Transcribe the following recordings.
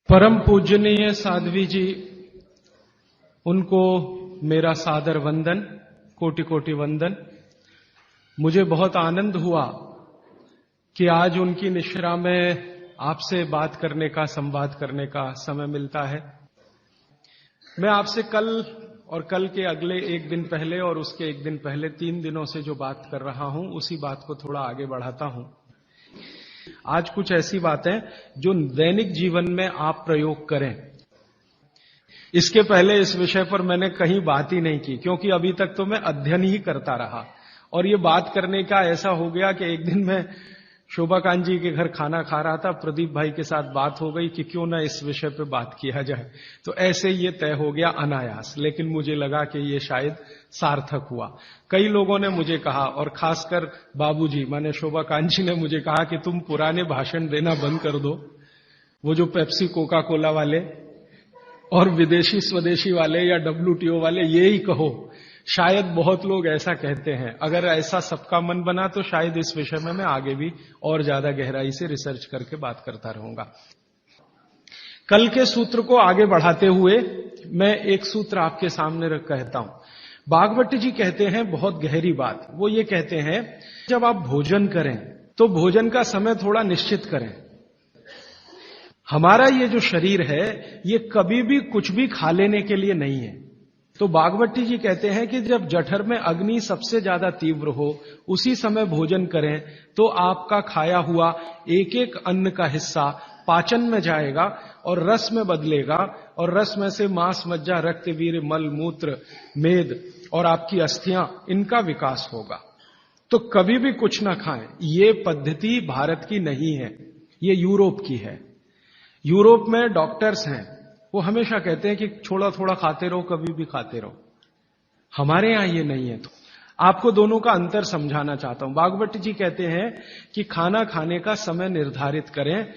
परम पूजनीय साध्वी जी, उनको मेरा सादर वंदन, कोटि कोटि वंदन। मुझे बहुत आनंद हुआ कि आज उनकी निश्रा में आपसे बात करने का, संवाद करने का समय मिलता है। मैं आपसे कल और कल के अगले एक दिन पहले और उसके एक दिन पहले 3 दिनों से जो बात कर रहा हूं, उसी बात को थोड़ा आगे बढ़ाता हूं। आज कुछ ऐसी बातें जो दैनिक जीवन में आप प्रयोग करें। इसके पहले इस विषय पर मैंने कहीं बात ही नहीं की, क्योंकि अभी तक तो मैं अध्ययन ही करता रहा। और ये बात करने का ऐसा हो गया कि एक दिन मैं शोभाकांत जी के घर खाना खा रहा था, प्रदीप भाई के साथ बात हो गई कि क्यों ना इस विषय पे बात किया जाए। तो ऐसे ये तय हो गया अनायास, लेकिन मुझे लगा कि ये शायद सार्थक हुआ। कई लोगों ने मुझे कहा, और खासकर बाबूजी माने शोभाकांत जी ने मुझे कहा कि तुम पुराने भाषण देना बंद कर दो, वो जो पेप्सी कोका कोला वाले और विदेशी स्वदेशी वाले या WTO वाले ये ही कहो। शायद बहुत लोग ऐसा कहते हैं। अगर ऐसा सबका मन बना तो शायद इस विषय में मैं आगे भी और ज्यादा गहराई से रिसर्च करके बात करता रहूंगा। कल के सूत्र को आगे बढ़ाते हुए मैं एक सूत्र आपके सामने रख कहता हूं। भागवत जी कहते हैं बहुत गहरी बात। वो ये कहते हैं, जब आप भोजन करें तो भोजन का समय थोड़ा निश्चित करें। हमारा ये जो शरीर है, ये कभी भी कुछ भी खा लेने के लिए नहीं है। तो भागवत जी कहते हैं कि जब जठर में अग्नि सबसे ज्यादा तीव्र हो, उसी समय भोजन करें तो आपका खाया हुआ एक एक अन्न का हिस्सा पाचन में जाएगा और रस में बदलेगा, और रस में से मांस, मज्जा, रक्त, वीर्य, मल, मूत्र, मेद और आपकी अस्थियां, इनका विकास होगा। तो कभी भी कुछ ना खाएं। ये पद्धति भारत की नहीं है, ये यूरोप की है। यूरोप में डॉक्टर्स हैं, वो हमेशा कहते हैं कि थोड़ा थोड़ा खाते रहो, कभी भी खाते रहो। हमारे यहां ये नहीं है। तो आपको दोनों का अंतर समझाना चाहता हूं। भागवत जी कहते हैं कि खाना खाने का समय निर्धारित करें,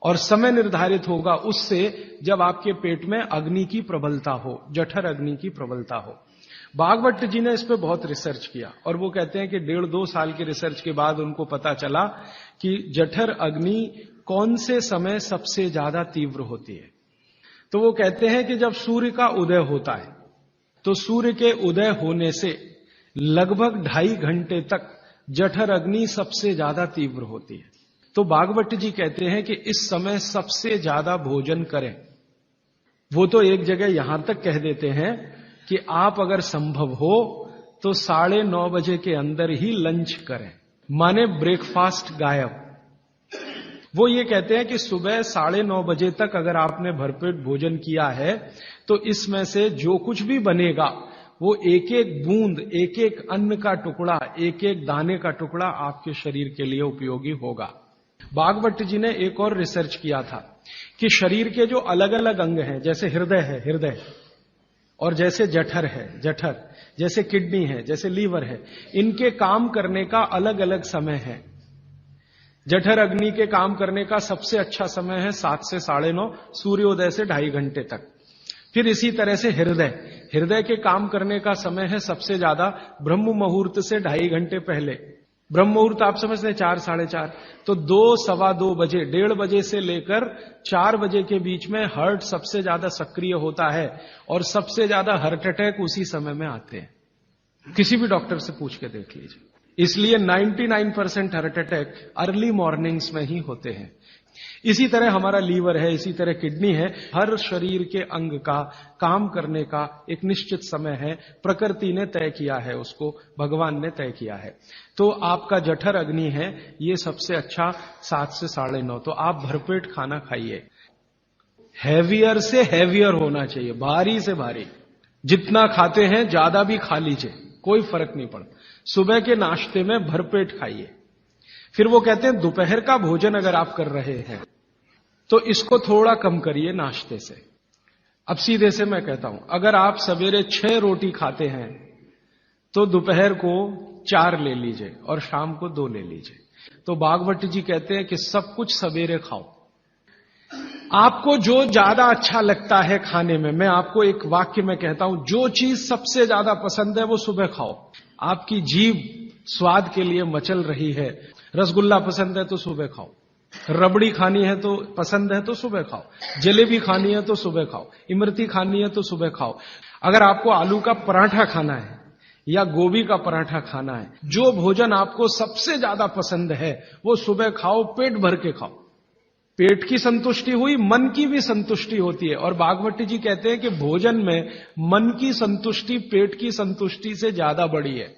और समय निर्धारित होगा उससे जब आपके पेट में अग्नि की प्रबलता हो, जठर अग्नि की प्रबलता हो। भागवत जी ने इस पे बहुत रिसर्च किया, और वो कहते हैं कि 1.5-2 साल के रिसर्च के बाद उनको पता चला कि जठर अग्नि कौन से समय सबसे ज्यादा तीव्र होती है। तो वो कहते हैं कि जब सूर्य का उदय होता है, तो सूर्य के उदय होने से लगभग 2.5 घंटे तक जठर अग्नि सबसे ज्यादा तीव्र होती है। तो भागवत जी कहते हैं कि इस समय सबसे ज्यादा भोजन करें। वो तो एक जगह यहां तक कह देते हैं कि आप अगर संभव हो तो 9:30 बजे के अंदर ही लंच करें, माने ब्रेकफास्ट गायब। वो ये कहते हैं कि सुबह 9:30 बजे तक अगर आपने भरपेट भोजन किया है तो इसमें से जो कुछ भी बनेगा वो एक एक बूंद, एक एक अन्न का टुकड़ा, एक एक दाने का टुकड़ा आपके शरीर के लिए उपयोगी होगा। भागवत जी ने एक और रिसर्च किया था कि शरीर के जो अलग अलग अंग हैं, जैसे हृदय है हृदय, और जैसे जठर है जठर, जैसे किडनी है, जैसे लीवर है, इनके काम करने का अलग अलग समय है। जठर अग्नि के काम करने का सबसे अच्छा समय है 7 से 9:30, सूर्योदय से 2.5 घंटे तक। फिर इसी तरह से हृदय के काम करने का समय है सबसे ज्यादा ब्रह्म मुहूर्त से 2.5 घंटे पहले। ब्रह्म मुहूर्त आप समझते हैं 4, 4:30। तो 2, 2:15 बजे, 1:30 बजे से लेकर 4 बजे के बीच में हार्ट सबसे ज्यादा सक्रिय होता है, और सबसे ज्यादा हार्ट अटैक उसी समय में आते हैं। किसी भी डॉक्टर से पूछ के देख लीजिए। इसलिए 99% हार्ट अटैक अर्ली मॉर्निंग्स में ही होते हैं। इसी तरह हमारा लीवर है, इसी तरह किडनी है। हर शरीर के अंग का काम करने का एक निश्चित समय है, प्रकृति ने तय किया है, उसको भगवान ने तय किया है। तो आपका जठर अग्नि है, ये सबसे अच्छा 7 से 9:30। तो आप भरपेट खाना खाइए। हैवियर से हैवियर होना चाहिए, भारी से भारी। जितना खाते हैं ज्यादा भी खा लीजिए, कोई फर्क नहीं पड़ता। सुबह के नाश्ते में भरपेट खाइए। फिर वो कहते हैं दोपहर का भोजन अगर आप कर रहे हैं तो इसको थोड़ा कम करिए नाश्ते से। अब सीधे से मैं कहता हूं, अगर आप सवेरे 6 रोटी खाते हैं तो दोपहर को 4 ले लीजिए और शाम को 2 ले लीजिए। तो भागवत जी कहते हैं कि सब कुछ सवेरे खाओ। आपको जो ज्यादा अच्छा लगता है खाने में, मैं आपको एक वाक्य में कहता हूं, जो चीज सबसे ज्यादा पसंद है वो सुबह खाओ। आपकी जीभ स्वाद के लिए मचल रही है, रसगुल्ला पसंद है तो सुबह खाओ, रबड़ी खानी है तो पसंद है तो सुबह खाओ, जलेबी खानी है तो सुबह खाओ, इमरती खानी है तो सुबह खाओ। अगर आपको आलू का पराठा खाना है या गोभी का पराठा खाना है, जो भोजन आपको सबसे ज्यादा पसंद है वो सुबह खाओ, पेट भर के खाओ। पेट की संतुष्टि हुई, मन की भी संतुष्टि होती है। और भागवती जी कहते हैं कि भोजन में मन की संतुष्टि पेट की संतुष्टि से ज्यादा बड़ी है।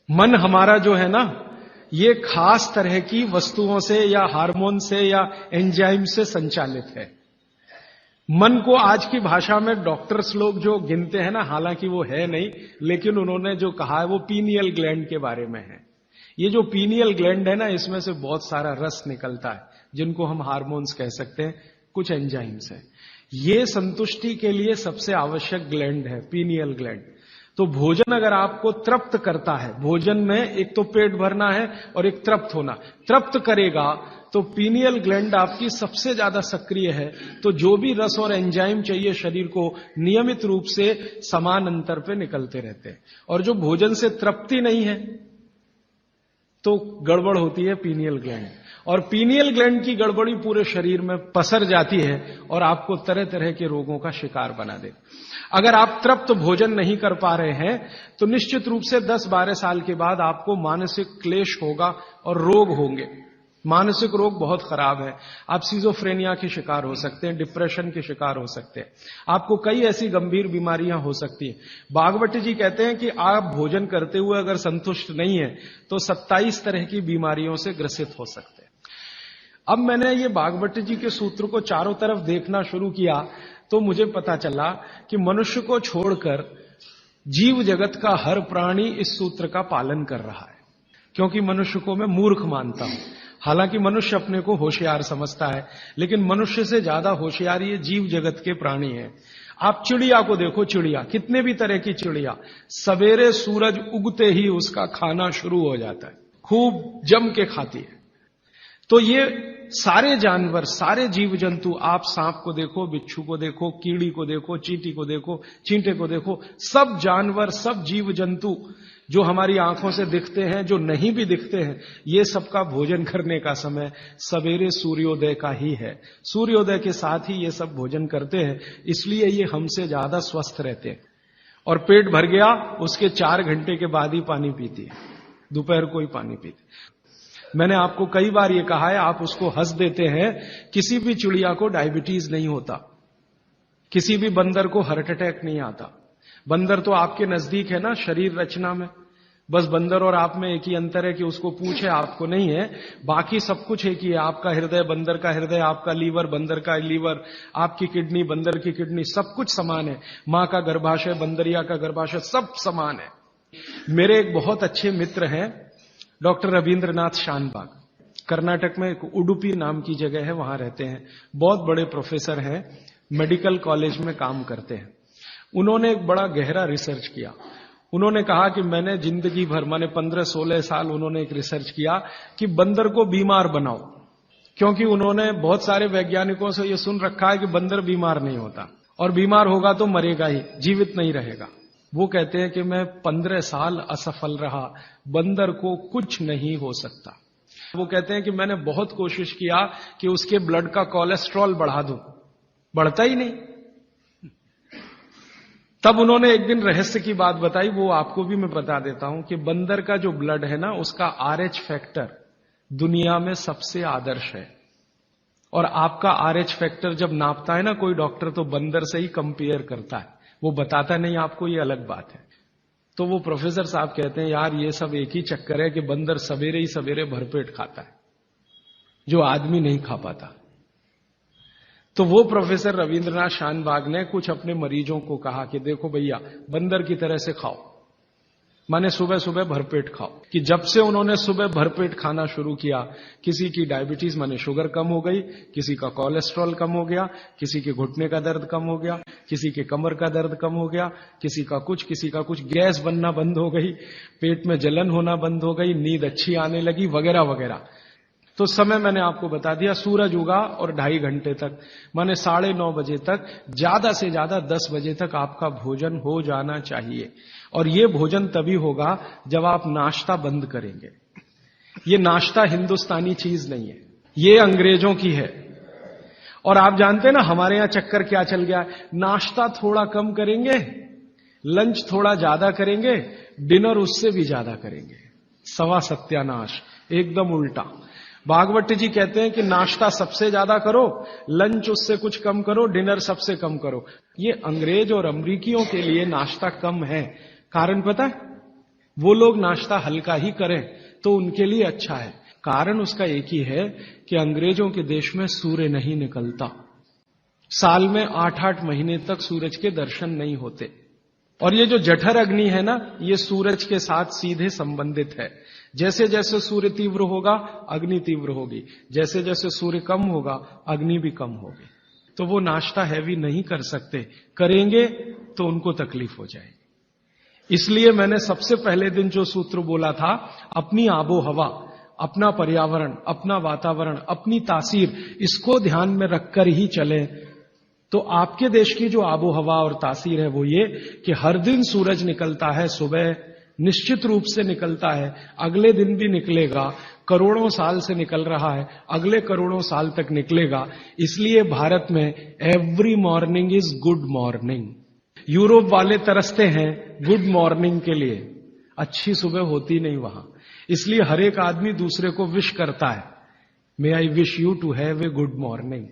मन हमारा जो है ना, ये खास तरह की वस्तुओं से या हार्मोन से या एंजाइम से संचालित है। मन को आज की भाषा में डॉक्टर्स लोग जो गिनते हैं ना, हालांकि वो है नहीं, लेकिन उन्होंने जो कहा है वो पीनियल ग्लैंड के बारे में है। ये जो पीनियल ग्लैंड है ना, इसमें से बहुत सारा रस निकलता है, जिनको हम हार्मोन्स कह सकते हैं, कुछ एंजाइम्स है। ये संतुष्टि के लिए सबसे आवश्यक ग्लैंड है पीनियल ग्लैंड। तो भोजन अगर आपको तृप्त करता है, भोजन में एक तो पेट भरना है और एक तृप्त होना, तृप्त करेगा तो पीनियल ग्लैंड आपकी सबसे ज्यादा सक्रिय है। तो जो भी रस और एंजाइम चाहिए शरीर को, नियमित रूप से समान अंतर पे निकलते रहते हैं। और जो भोजन से तृप्ति नहीं है तो गड़बड़ होती है पीनियल ग्लैंड, और पीनियल ग्लैंड की गड़बड़ी पूरे शरीर में पसर जाती है और आपको तरह तरह के रोगों का शिकार बना दे। अगर आप तृप्त भोजन नहीं कर पा रहे हैं तो निश्चित रूप से 10-12 साल के बाद आपको मानसिक क्लेश होगा और रोग होंगे। मानसिक रोग बहुत खराब है। आप सिजोफ्रेनिया के शिकार हो सकते हैं, डिप्रेशन के शिकार हो सकते हैं, आपको कई ऐसी गंभीर बीमारियां हो सकती हैं। भागवती जी कहते हैं कि आप भोजन करते हुए अगर संतुष्ट नहीं है तो 27 तरह की बीमारियों से ग्रसित हो सकते हैं। अब मैंने ये भागवती जी के सूत्र को चारों तरफ देखना शुरू किया तो मुझे पता चला कि मनुष्य को छोड़कर जीव जगत का हर प्राणी इस सूत्र का पालन कर रहा है। क्योंकि मनुष्य को मैं मूर्ख मानता हूं, हालांकि मनुष्य अपने को होशियार समझता है, लेकिन मनुष्य से ज्यादा होशियार ये जीव जगत के प्राणी हैं। आप चिड़िया को देखो, चिड़िया, कितने भी तरह की चिड़िया, सवेरे सूरज उगते ही उसका खाना शुरू हो जाता है, खूब जम के खाती है। तो ये सारे जानवर, सारे जीव जंतु, आप सांप को देखो, बिच्छू को देखो, कीड़ी को देखो, चींटी को देखो, चींटे को देखो, सब जानवर, सब जीव जंतु जो हमारी आंखों से दिखते हैं, जो नहीं भी दिखते हैं, ये सबका भोजन करने का समय सवेरे सूर्योदय का ही है। सूर्योदय के साथ ही ये सब भोजन करते हैं, इसलिए ये हमसे ज्यादा स्वस्थ रहते हैं। और पेट भर गया, उसके 4 घंटे के बाद ही पानी पीती है, दोपहर को ही पानी पीती। मैंने आपको कई बार ये कहा है, आप उसको हंस देते हैं, किसी भी चिड़िया को डायबिटीज नहीं होता, किसी भी बंदर को हार्ट अटैक नहीं आता। बंदर तो आपके नजदीक है ना शरीर रचना में, बस बंदर और आप में एक ही अंतर है कि उसको पूछ है, आपको नहीं है, बाकी सब कुछ एक ही है। आपका हृदय बंदर का हृदय, आपका लीवर बंदर का लीवर, आपकी किडनी बंदर की किडनी, सब कुछ समान है। मां का गर्भाशय, बंदरिया का गर्भाशय, सब समान है। मेरे एक बहुत अच्छे मित्र हैं डॉक्टर रविंद्रनाथ शानबाग, कर्नाटक में एक उडुपी नाम की जगह है, वहां रहते हैं। बहुत बड़े प्रोफेसर हैं, मेडिकल कॉलेज में काम करते हैं। उन्होंने एक बड़ा गहरा रिसर्च किया। उन्होंने कहा कि मैंने जिंदगी भर, माने 15-16 साल उन्होंने एक रिसर्च किया कि बंदर को बीमार बनाओ, क्योंकि उन्होंने बहुत सारे वैज्ञानिकों से यह सुन रखा है कि बंदर बीमार नहीं होता, और बीमार होगा तो मरेगा ही, जीवित नहीं रहेगा। वो कहते हैं कि मैं 15 साल असफल रहा, बंदर को कुछ नहीं हो सकता। वो कहते हैं कि मैंने बहुत कोशिश किया कि उसके ब्लड का कोलेस्ट्रॉल बढ़ा दूं, बढ़ता ही नहीं। तब उन्होंने एक दिन रहस्य की बात बताई, वो आपको भी मैं बता देता हूं कि बंदर का जो ब्लड है ना, उसका RH फैक्टर दुनिया में सबसे आदर्श है। और आपका RH फैक्टर जब नापता है ना कोई डॉक्टर, तो बंदर से ही कंपेयर करता है, वो बताता नहीं आपको, ये अलग बात है। तो वो प्रोफेसर साहब कहते हैं, यार ये सब एक ही चक्कर है कि बंदर सवेरे ही सवेरे भरपेट खाता है, जो आदमी नहीं खा पाता। तो वो प्रोफेसर रविंद्रनाथ शानबाग ने कुछ अपने मरीजों को कहा कि देखो भैया, बंदर की तरह से खाओ, माने सुबह सुबह भरपेट खाओ। कि जब से उन्होंने सुबह भरपेट खाना शुरू किया, किसी की डायबिटीज माने शुगर कम हो गई, किसी का कोलेस्ट्रॉल कम हो गया, किसी के घुटने का दर्द कम हो गया, किसी के कमर का दर्द कम हो गया, किसी का कुछ, गैस बनना बंद हो गई, पेट में जलन होना बंद हो गई, नींद अच्छी आने लगी, वगैरह वगैरह। तो समय मैंने आपको बता दिया, सूरज उगा और 2.5 घंटे तक, माने 9:30 बजे तक, ज्यादा से ज्यादा 10 बजे तक आपका भोजन हो जाना चाहिए। और ये भोजन तभी होगा जब आप नाश्ता बंद करेंगे। ये नाश्ता हिंदुस्तानी चीज नहीं है। ये अंग्रेजों की है। और आप जानते हैं ना हमारे यहां चक्कर क्या चल गया, नाश्ता थोड़ा कम करेंगे, लंच थोड़ा ज्यादा करेंगे, डिनर उससे भी ज्यादा करेंगे। सवा सत्यानाश, एकदम उल्टा। भागवत जी कहते हैं कि नाश्ता सबसे ज्यादा करो, लंच उससे कुछ कम करो, डिनर सबसे कम करो। ये अंग्रेज और अमरीकियों के लिए नाश्ता कम है। कारण पता है? वो लोग नाश्ता हल्का ही करें तो उनके लिए अच्छा है। कारण उसका एक ही है कि अंग्रेजों के देश में सूर्य नहीं निकलता। साल में 8-8 महीने तक सूरज के दर्शन नहीं होते। और ये जो जठर अग्नि है ना, ये सूरज के साथ सीधे संबंधित है। जैसे जैसे सूर्य तीव्र होगा, अग्नि तीव्र होगी। जैसे जैसे सूर्य कम होगा, अग्नि भी कम होगी। तो वो नाश्ता हैवी नहीं कर सकते, करेंगे तो उनको तकलीफ हो जाएगी। इसलिए मैंने सबसे पहले दिन जो सूत्र बोला था, अपनी आबो हवा, अपना पर्यावरण, अपना वातावरण, अपनी तासीर, इसको ध्यान में रखकर ही चलें। तो आपके देश की जो आबो हवा और तासीर है वो ये कि हर दिन सूरज निकलता है, सुबह निश्चित रूप से निकलता है, अगले दिन भी निकलेगा, करोड़ों साल से निकल रहा है, अगले करोड़ों साल तक निकलेगा। इसलिए भारत में every morning is good morning. Europe वाले तरसते हैं गुड मॉर्निंग के लिए, अच्छी सुबह होती नहीं वहां। इसलिए हर एक आदमी दूसरे को विश करता है, may I wish you to have a good morning.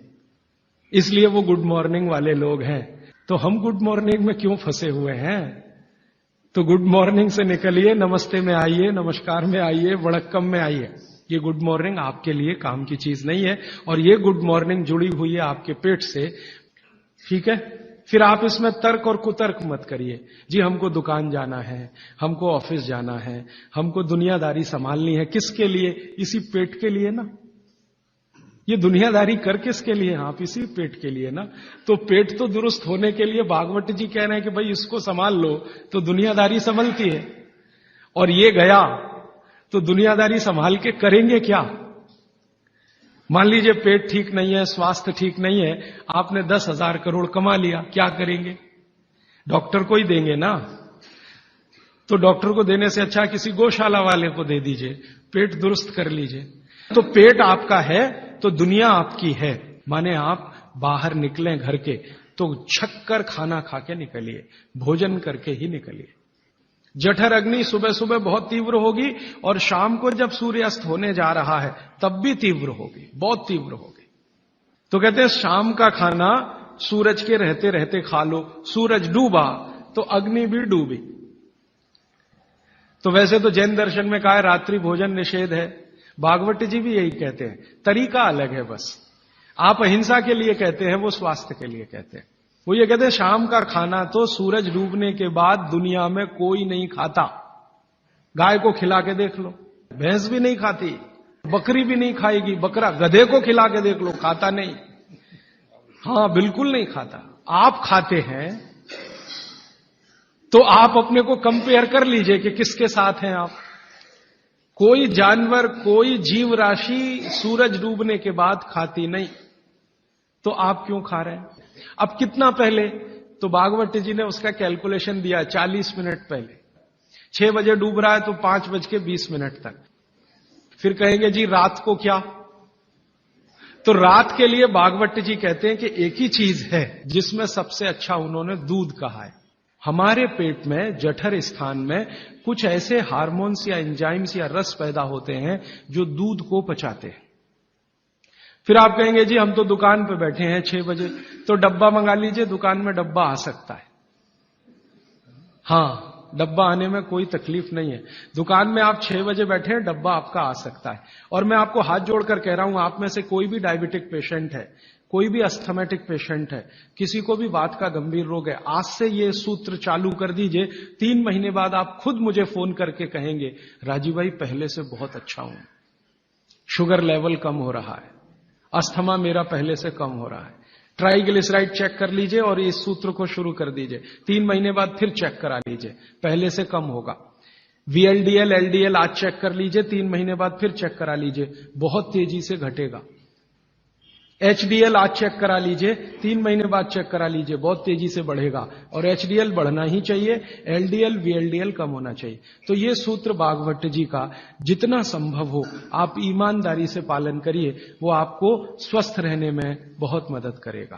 इसलिए वो गुड मॉर्निंग वाले लोग हैं। तो हम गुड मॉर्निंग में क्यों फंसे हुए हैं? तो गुड मॉर्निंग से निकलिए, नमस्ते में आइए, नमस्कार में आइए, वड़क्कम में आइए। ये गुड मॉर्निंग आपके लिए काम की चीज नहीं है। और ये गुड मॉर्निंग जुड़ी हुई है आपके पेट से, ठीक है? फिर आप इसमें तर्क और कुतर्क मत करिए। जी हमको दुकान जाना है, हमको ऑफिस जाना है, हमको दुनियादारी संभालनी है। किसके लिए? इसी पेट के लिए ना। ये दुनियादारी कर किसके लिए? आप इसी पेट के लिए ना। तो पेट तो दुरुस्त होने के लिए भागवत जी कह रहे हैं कि भाई इसको संभाल लो तो दुनियादारी संभलती है। और ये गया तो दुनियादारी संभाल के करेंगे क्या? मान लीजिए पेट ठीक नहीं है, स्वास्थ्य ठीक नहीं है, आपने 10,000 करोड़ कमा लिया, क्या करेंगे? डॉक्टर को ही देंगे ना। तो डॉक्टर को देने से अच्छा किसी गौशाला वाले को दे दीजिए, पेट दुरुस्त कर लीजिए। तो पेट आपका है तो दुनिया आपकी है। माने आप बाहर निकलें घर के तो छक्कर खाना खा के निकलिए, भोजन करके ही निकलिए। जठर अग्नि सुबह सुबह बहुत तीव्र होगी और शाम को जब सूर्यास्त होने जा रहा है तब भी तीव्र होगी, बहुत तीव्र होगी। तो कहते हैं शाम का खाना सूरज के रहते रहते खा लो। सूरज डूबा तो अग्नि भी डूबी। तो वैसे तो जैन दर्शन में कहा है रात्रि भोजन निषेध है, भागवत जी भी यही कहते हैं, तरीका अलग है बस। आप अहिंसा के लिए कहते हैं, वो स्वास्थ्य के लिए कहते हैं। वो ये कहते हैं शाम का खाना तो सूरज डूबने के बाद दुनिया में कोई नहीं खाता। गाय को खिला के देख लो, भैंस भी नहीं खाती, बकरी भी नहीं खाएगी, बकरा गधे को खिला के देख लो, खाता नहीं। हां बिल्कुल नहीं खाता। आप खाते हैं तो आप अपने को कंपेयर कर लीजिए कि किसके साथ हैं आप। कोई जानवर, कोई जीव राशि सूरज डूबने के बाद खाती नहीं, तो आप क्यों खा रहे हैं? अब कितना पहले? तो भागवत जी ने उसका कैलकुलेशन दिया 40 मिनट पहले। 6 बजे डूब रहा है तो 5:20 तक। फिर कहेंगे जी रात को क्या? तो रात के लिए भागवत जी कहते हैं कि एक ही चीज है जिसमें सबसे अच्छा उन्होंने दूध कहा है। हमारे पेट में जठर स्थान में कुछ ऐसे हार्मोन्स या एंजाइम्स या रस पैदा होते हैं जो दूध को पचाते हैं। फिर आप कहेंगे जी हम तो दुकान पे बैठे हैं 6 बजे, तो डब्बा मंगा लीजिए, दुकान में डब्बा आ सकता है। हां, डब्बा आने में कोई तकलीफ नहीं है। दुकान में आप 6 बजे बैठे हैं, डब्बा आपका आ सकता है। और मैं आपको हाथ जोड़कर कह रहा हूं, आप में से कोई भी डायबिटिक पेशेंट है, कोई भी अस्थमेटिक पेशेंट है, किसी को भी बात का गंभीर रोग है, आज से ये सूत्र चालू कर दीजिए। 3 महीने बाद आप खुद मुझे फोन करके कहेंगे राजीव भाई पहले से बहुत अच्छा हूं, शुगर लेवल कम हो रहा है, अस्थमा मेरा पहले से कम हो रहा है। ट्राइग्लिसराइड चेक कर लीजिए और इस सूत्र को शुरू कर दीजिए। 3 महीने बाद फिर चेक करा लीजिए, पहले से कम होगा। VLDL, LDL आज चेक कर लीजिए, 3 महीने बाद फिर चेक करा लीजिए, बहुत तेजी से घटेगा। HDL आज चेक करा लीजिए, 3 महीने बाद चेक करा लीजिए, बहुत तेजी से बढ़ेगा और HDL बढ़ना ही चाहिए, LDL VLDL कम होना चाहिए। तो ये सूत्र भागवत जी का जितना संभव हो आप ईमानदारी से पालन करिए, वो आपको स्वस्थ रहने में बहुत मदद करेगा।